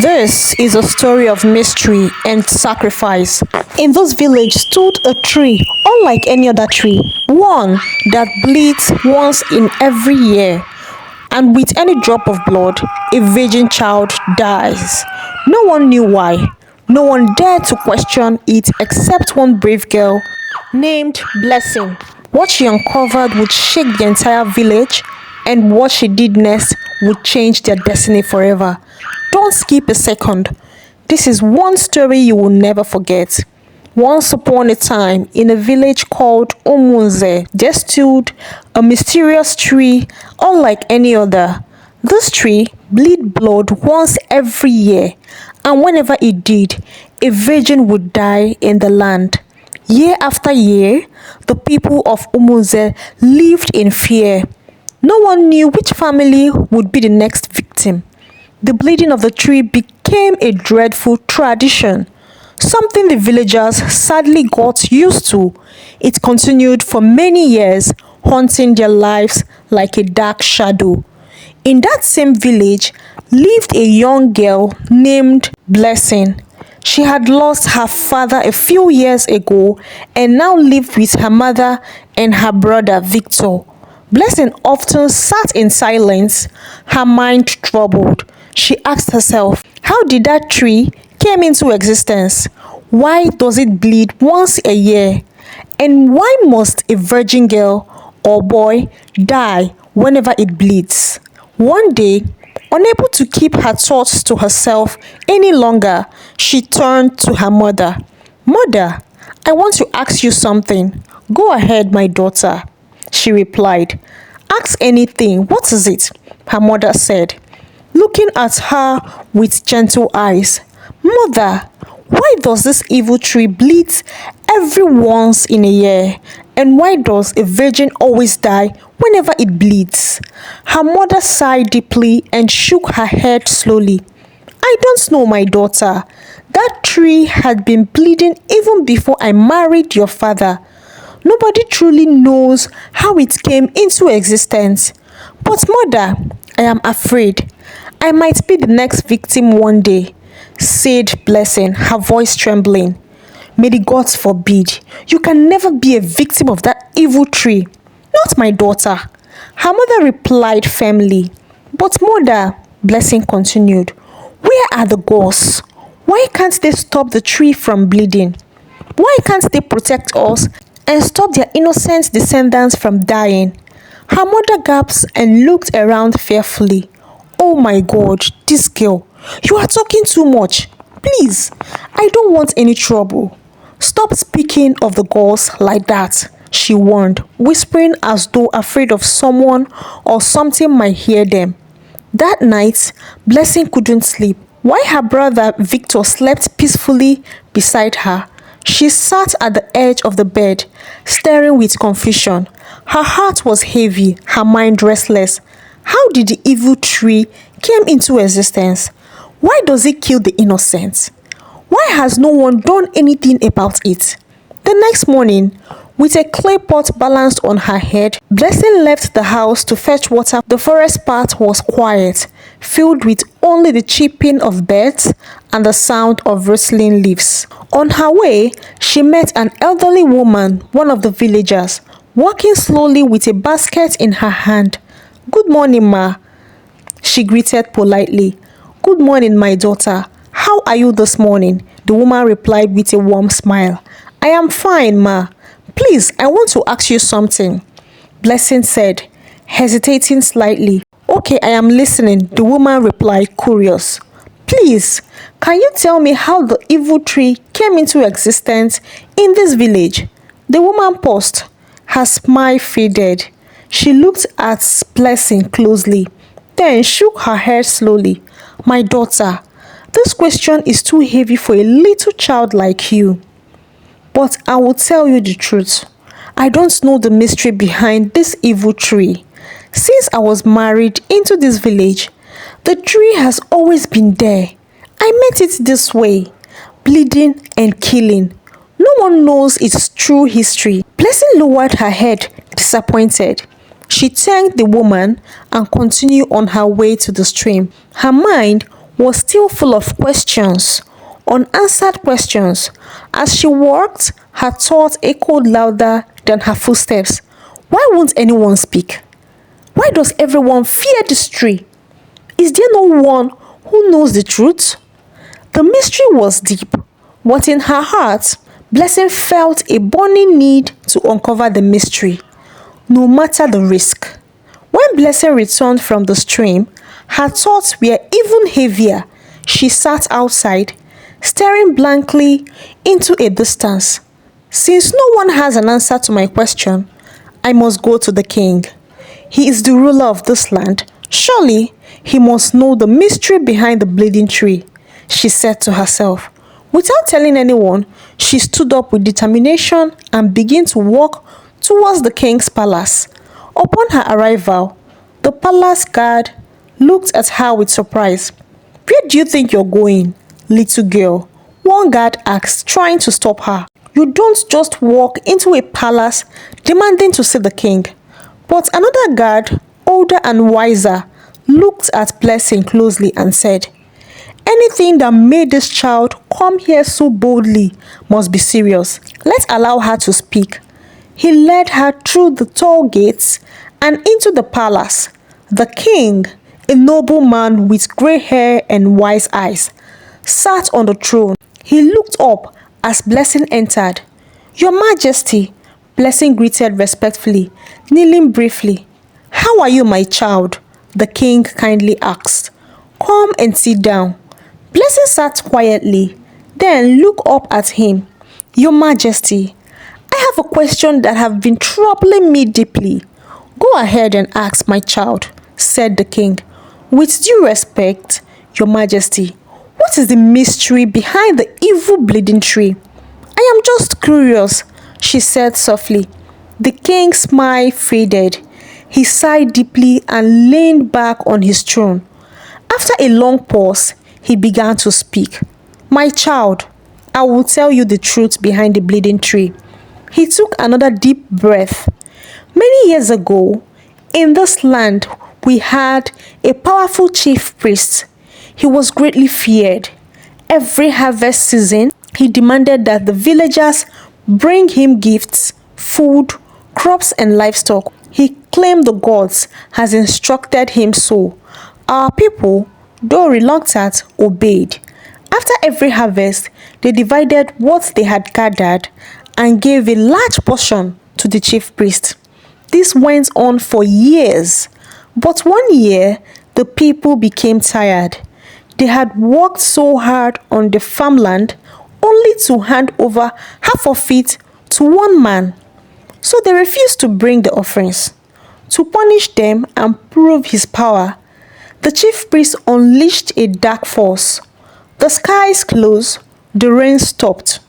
This is a story of mystery and sacrifice. In this village stood a tree unlike any other tree, one that bleeds once in every year, and with any drop of blood, a virgin child dies. No one knew why. No one dared to question it except one brave girl named Blessing. What she uncovered would shake the entire village, and what she did next would change their destiny forever. Don't skip a second. This is one story you will never forget. Once upon a time, in a village called Umunze, there stood a mysterious tree unlike any other. This tree bleed blood once every year, and whenever it did, a virgin would die in the land. Year after year, the people of Umunze lived in fear. No one knew which family would be the next victim. The bleeding of the tree became a dreadful tradition, something the villagers sadly got used to. It continued for many years, haunting their lives like a dark shadow. In that same village lived a young girl named Blessing. She had lost her father a few years ago and now lived with her mother and her brother Victor. Blessing often sat in silence, her mind troubled. She asked herself, how did that tree came into existence? Why does it bleed once a year? And why must a virgin girl or boy die whenever it bleeds? One day, unable to keep her thoughts to herself any longer, she turned to her mother. Mother, I want to ask you something. Go ahead, my daughter, she replied. Ask anything. What is it? Her mother said, looking at her with gentle eyes. Mother, why does this evil tree bleed every once in a year? And why does a virgin always die whenever it bleeds? Her mother sighed deeply and shook her head slowly. I don't know, my daughter. That tree had been bleeding even before I married your father. Nobody truly knows how it came into existence. But mother, I am afraid I might be the next victim one day, said Blessing, her voice trembling. May the gods forbid. You can never be a victim of that evil tree. Not my daughter. Her mother replied firmly. But mother, Blessing continued, where are the gods? Why can't they stop the tree from bleeding? Why can't they protect us and stop their innocent descendants from dying? Her mother gasped and looked around fearfully. Oh my God, this girl, you are talking too much. Please, I don't want any trouble. Stop speaking of the gods like that, she warned, whispering as though afraid of someone or something might hear them. That night, Blessing couldn't sleep. While her brother Victor slept peacefully beside her, she sat at the edge of the bed, staring with confusion. Her heart was heavy, her mind restless. How did the evil tree came into existence? Why does it kill the innocent? Why has no one done anything about it? The next morning, with a clay pot balanced on her head, Blessing left the house to fetch water. The forest path was quiet, filled with only the chirping of birds and the sound of rustling leaves. On her way, she met an elderly woman, one of the villagers, walking slowly with a basket in her hand. Good morning, ma, she greeted politely. Good morning, my daughter. How are you this morning? The woman replied with a warm smile. I am fine, ma. Please, I want to ask you something, Blessing said, hesitating slightly. Okay, I am listening, the woman replied, curious. Please, can you tell me how the evil tree came into existence in this village? The woman paused. Her smile faded. She looked at Blessing closely, then shook her head slowly. My daughter, this question is too heavy for a little child like you. But I will tell you the truth. I don't know the mystery behind this evil tree. Since I was married into this village, the tree has always been there. I met it this way, bleeding and killing. No one knows its true history. Blessing lowered her head, disappointed. She thanked the woman and continued on her way to the stream. Her mind was still full of questions, unanswered questions. As she walked, her thoughts echoed louder than her footsteps. Why won't anyone speak? Why does everyone fear this tree? Is there no one who knows the truth? The mystery was deep, but in her heart, Blessing felt a burning need to uncover the mystery, no matter the risk. When Blessing returned from the stream, her thoughts were even heavier. She sat outside, staring blankly into a distance. Since no one has an answer to my question, I must go to the king. He is the ruler of this land. Surely he must know the mystery behind the bleeding tree, she said to herself. Without telling anyone, she stood up with determination and began to walk towards the king's palace. Upon her arrival, the palace guard looked at her with surprise. Where do you think you're going, little girl? One guard asked, trying to stop her. You don't just walk into a palace demanding to see the king. But another guard, older and wiser, looked at Blessing closely and said, anything that made this child come here so boldly must be serious. Let's allow her to speak. He led her through the tall gates and into the palace. The king, a noble man with grey hair and wise eyes, sat on the throne. He looked up as Blessing entered. Your Majesty, Blessing greeted respectfully, kneeling briefly. How are you, my child? The king kindly asked. Come and sit down. Blessing sat quietly, then looked up at him. Your Majesty, I have a question that has been troubling me deeply. Go ahead and ask, my child, said the king. With due respect, Your Majesty, what is the mystery behind the evil bleeding tree? I am just curious, she said softly. The king's smile faded. He sighed deeply and leaned back on his throne. After a long pause, he began to speak. My child, I will tell you the truth behind the bleeding tree. He took another deep breath. Many years ago, in this land, we had a powerful chief priest. He was greatly feared. Every harvest season, he demanded that the villagers bring him gifts, food, crops, and livestock. He claimed the gods has instructed him so. Our people, though reluctant, obeyed. After every harvest, they divided what they had gathered and gave a large portion to the chief priest. This went on for years. But one year, the people became tired. They had worked so hard on the farmland only to hand over half of it to one man. So they refused to bring the offerings. To punish them and prove his power, the chief priest unleashed a dark force. The skies closed, the rain stopped,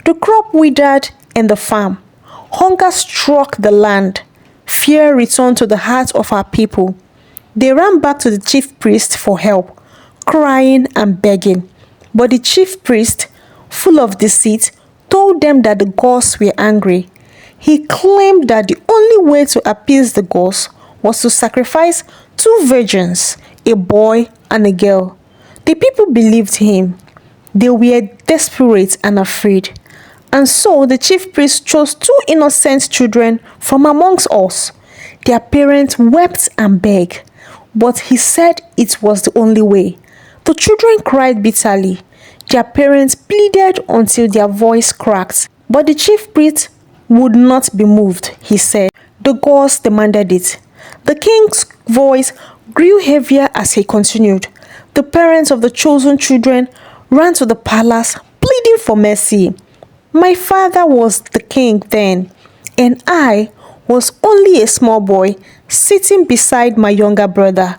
the crop withered and the farm. Hunger struck the land. Fear returned to the hearts of our people. They ran back to the chief priest for help, crying and begging. But the chief priest, full of deceit, told them that the gods were angry. He claimed that the only way to appease the gods was to sacrifice 2 virgins, a boy and a girl. The people believed him. They were desperate and afraid. And so the chief priest chose 2 innocent children from amongst us. Their parents wept and begged, but he said it was the only way. The children cried bitterly. Their parents pleaded until their voice cracked. But the chief priest would not be moved, he said. The gods demanded it. The king's voice grew heavier as he continued. The parents of the chosen children ran to the palace, pleading for mercy. My father was the king then, and I was only a small boy sitting beside my younger brother.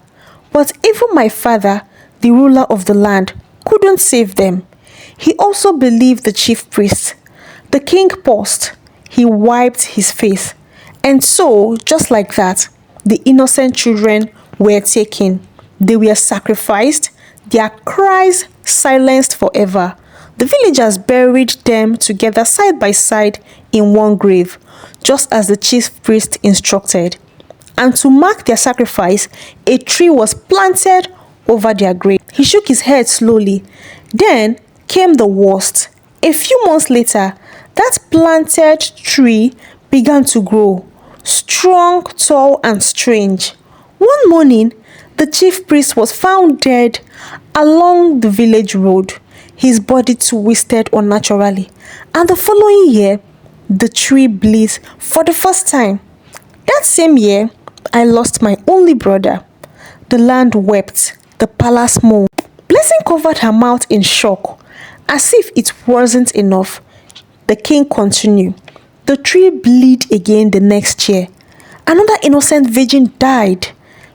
But even my father, the ruler of the land, couldn't save them. He also believed the chief priest. The king paused. He wiped his face. And so, just like that, the innocent children were taken. They were sacrificed, their cries silenced forever. The villagers buried them together side by side in one grave, just as the chief priest instructed. And to mark their sacrifice, a tree was planted over their grave. He shook his head slowly. Then came the worst. A few months later, that planted tree began to grow, strong, tall, and strange. One morning, the chief priest was found dead along the village road, his body twisted unnaturally, and the following year, the tree blew for the first time. That same year, I lost my only brother. The land wept, the palace moaned. Blessing covered her mouth in shock, as if it wasn't enough. The king continued. The tree blew again the next year. Another innocent virgin died.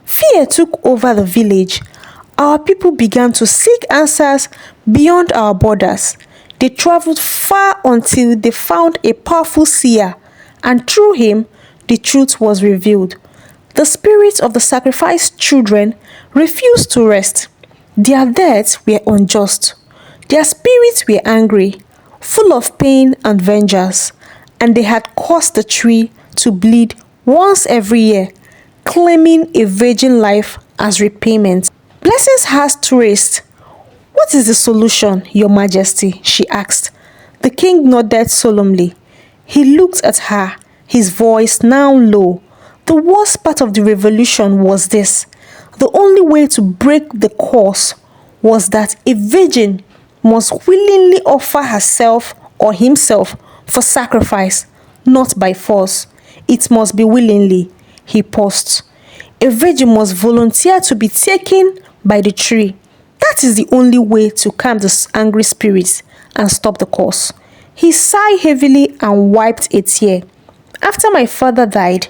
Fear took over the village. Our people began to seek answers beyond our borders. They traveled far until they found a powerful seer, and through him, the truth was revealed. The spirits of the sacrificed children refused to rest. Their deaths were unjust. Their spirits were angry, full of pain and vengeance, and they had caused the tree to bleed once every year, claiming a virgin life as repayment. Blessing's heart raced. "What is the solution, Your Majesty?" she asked. The king nodded solemnly. He looked at her, his voice now low. The worst part of the revolution was this. The only way to break the curse was that a virgin must willingly offer herself or himself for sacrifice, not by force. It must be willingly. He paused. A virgin must volunteer to be taken by the tree. That is the only way to calm the angry spirits and stop the curse. He sighed heavily and wiped a tear. After my father died,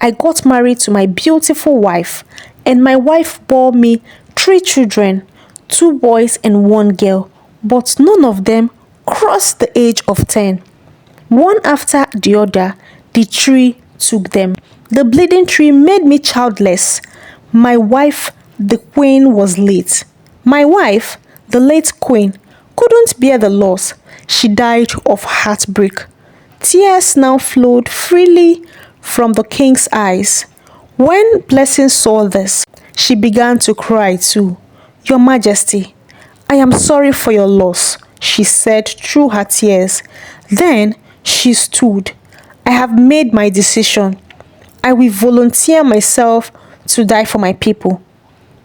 I got married to my beautiful wife, and my wife bore me 3 children, 2 boys and 1 girl, but none of them crossed the age of 10. One after the other, the tree took them. The bleeding tree made me childless. My wife, the queen, was late. My wife, the late queen, couldn't bear the loss. She died of heartbreak. Tears now flowed freely from the king's eyes. When Blessing saw this, she began to cry too. "Your Majesty, I am sorry for your loss," she said through her tears. Then she stood. "I have made my decision. I will volunteer myself to die for my people."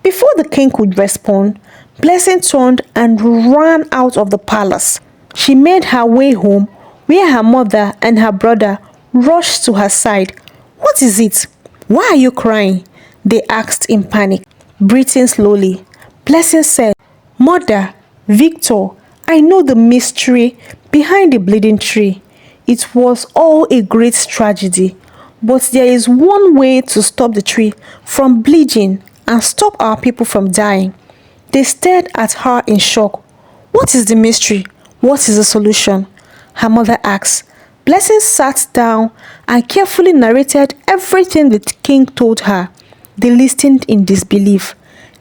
Before the king could respond, Blessing turned and ran out of the palace. She made her way home, where her mother and her brother rushed to her side. "What is it? Why are you crying?" they asked in panic. Breathing slowly, Blessing said, "Mother, Victor, I know the mystery behind the bleeding tree. It was all a great tragedy, but there is one way to stop the tree from bleeding and stop our people from dying." They stared at her in shock. "What is the mystery? What is the solution?" her mother asked. Blessing sat down and carefully narrated everything the king told her. They listened in disbelief.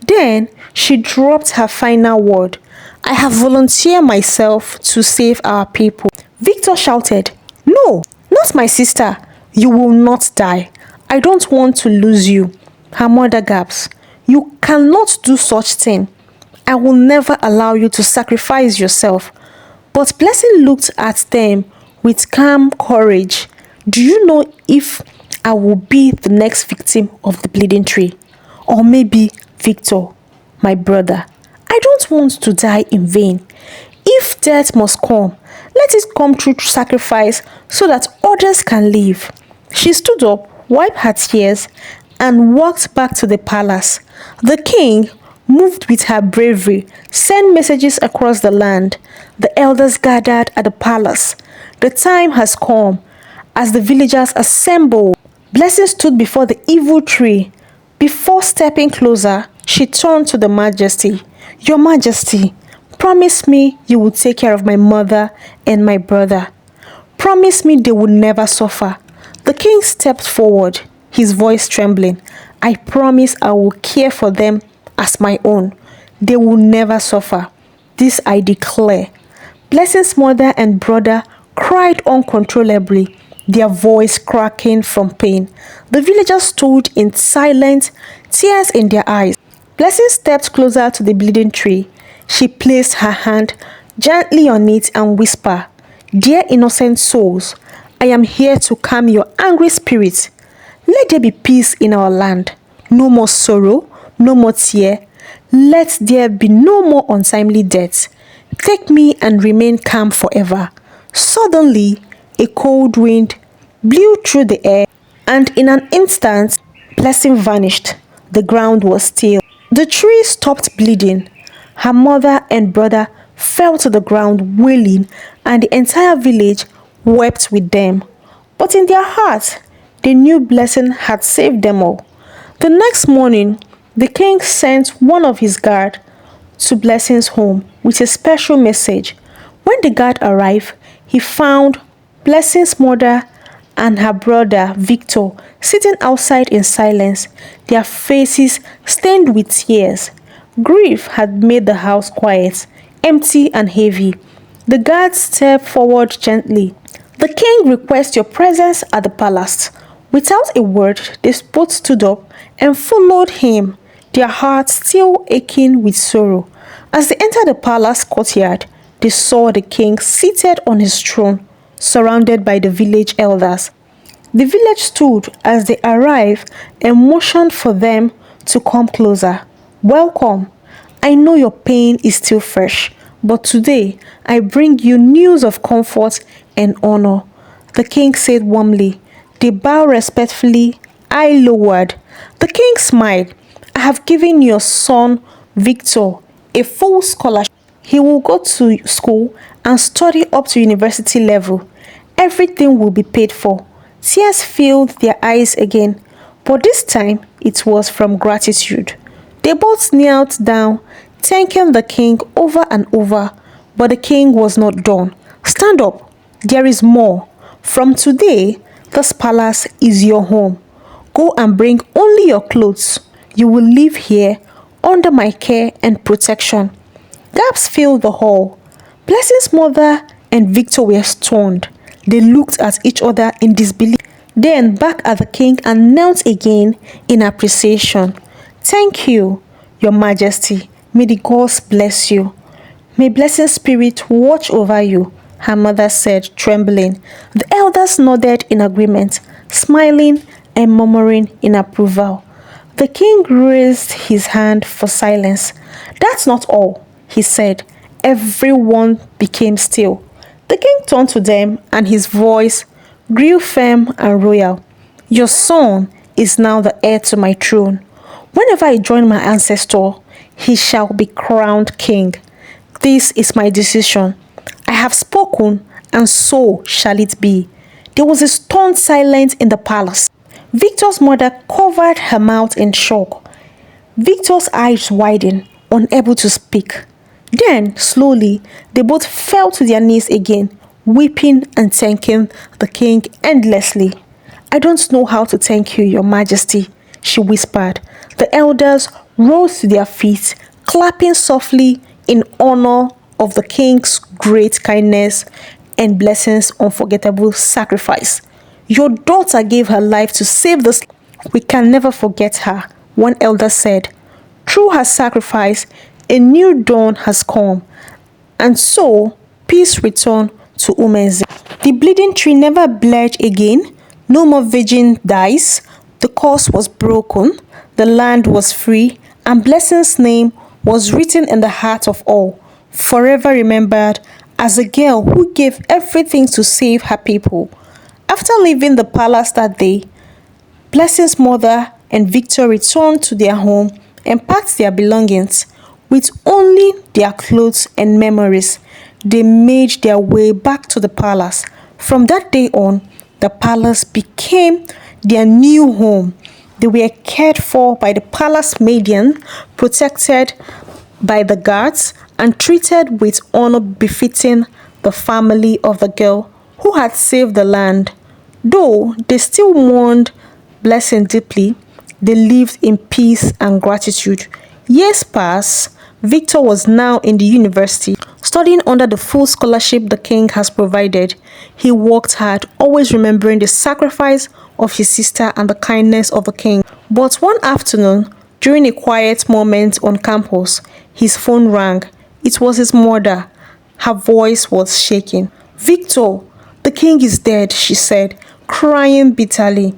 Then she dropped her final word. "I have volunteered myself to save our people." Victor shouted, "No, not my sister. You will not die. I don't want to lose you." Her mother gasped, "You cannot do such thing. I will never allow you to sacrifice yourself." But Blessing looked at them with calm courage. "Do you know if I will be the next victim of the bleeding tree? Or maybe Victor, my brother? I don't want to die in vain. If death must come, let it come through sacrifice so that others can live." She stood up, wiped her tears, and walked back to the palace. The king, moved with her bravery, sent messages across the land. The elders gathered at the palace. The time has come. As the villagers assembled, Blessing stood before the evil tree. Before stepping closer, she turned to the Majesty. "Your Majesty, promise me you will take care of my mother and my brother. Promise me they will never suffer." The king stepped forward, his voice trembling. "I promise I will care for them as my own. They will never suffer. This I declare." Blessing's mother and brother cried uncontrollably, their voice cracking from pain. The villagers stood in silence, tears in their eyes. Blessing stepped closer to the bleeding tree. She placed her hand gently on it and whispered, "Dear innocent souls, I am here to calm your angry spirits. Let there be peace in our land. No more sorrow, no more tear. Let there be no more untimely deaths. Take me and remain calm forever." Suddenly, a cold wind blew through the air, and in an instant, Blessing vanished. The ground was still. The tree stopped bleeding. Her mother and brother fell to the ground wailing, and the entire village wept with them. But in their hearts, they knew Blessing had saved them all. The next morning, the king sent one of his guard to Blessing's home with a special message. When the guard arrived, he found Blessing's mother and her brother Victor sitting outside in silence, their faces stained with tears. Grief had made the house quiet, empty, and heavy. The guards stepped forward gently. "The king requests your presence at the palace." Without a word, they both stood up and followed him, their hearts still aching with sorrow. As they entered the palace courtyard, they saw the king seated on his throne, surrounded by the village elders. The village stood as they arrived and motioned for them to come closer. "Welcome. I know your pain is still fresh, but today I bring you news of comfort and honor," the king said warmly. They bowed respectfully. I lowered. The king smiled. "I have given your son, Victor, a full scholarship. He will go to school and study up to university level. Everything will be paid for." Tears filled their eyes again, but this time it was from gratitude. They both knelt down, thanking the king over and over, but the king was not done. "Stand up. There is more. From today, this palace is your home. Go and bring only your clothes. You will live here under my care and protection." Gasps filled the hall. Blessing's mother and Victor were stunned. They looked at each other in disbelief, then back at the king and knelt again in appreciation. "Thank you, your majesty. May the gods bless you. May Blessing's spirit watch over you," her mother said, trembling. The elders nodded in agreement, smiling and murmuring in approval. The king raised his hand for silence. "That's not all," he said. Everyone became still. The king turned to them and his voice grew firm and royal. "Your son is now the heir to my throne. Whenever I join my ancestor, he shall be crowned king. This is my decision. I have spoken, and so shall it be." There was a stunned silence in the palace. Victor's mother covered her mouth in shock. Victor's eyes widened, unable to speak. Then, slowly, they both fell to their knees again, weeping and thanking the king endlessly. "I don't know how to thank you, your majesty," she whispered. The elders rose to their feet, clapping softly in honor of the king's great kindness and Blessing's unforgettable sacrifice. "Your daughter gave her life to save this. We can never forget her," one elder said. "Through her sacrifice, a new dawn has come, and so peace returned to Umeze." The bleeding tree never bled again. No more virgin dies. The curse was broken. The land was free, and Blessing's name was written in the heart of all, forever remembered as a girl who gave everything to save her people. After leaving the palace that day, Blessing's mother and Victor returned to their home and packed their belongings. With only their clothes and memories, they made their way back to the palace. From that day on, the palace became their new home. They were cared for by the palace maiden, protected by the guards, and treated with honor befitting the family of the girl who had saved the land. Though they still mourned Blessing deeply, they lived in peace and gratitude. Years passed. Victor was now in the university, studying under the full scholarship the king has provided. He worked hard, always remembering the sacrifice of his sister and the kindness of the king. But one afternoon, During a quiet moment on campus, his phone rang. It was his mother. Her voice was shaking. "Victor, the king is dead," she said, crying bitterly.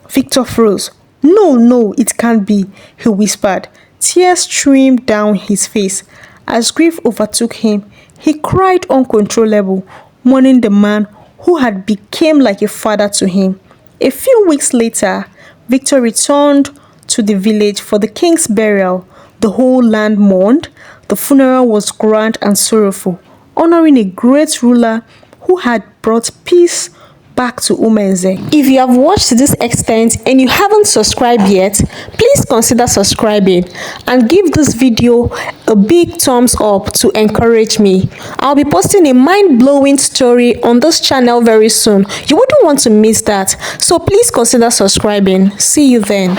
Victor froze. "No, no, it can't be," he whispered. Tears streamed down his face. As grief overtook him, he cried uncontrollable, mourning the man who had become like a father to him. A few weeks later, Victor returned to the village for the king's burial. The whole land mourned. The funeral was grand and sorrowful, honoring a great ruler who had brought peace back to Umenze. If you have watched to this extent and you haven't subscribed yet, please consider subscribing and give this video a big thumbs up to encourage me. I'll be posting a mind-blowing story on this channel very soon. You wouldn't want to miss that, so please consider subscribing. See you then.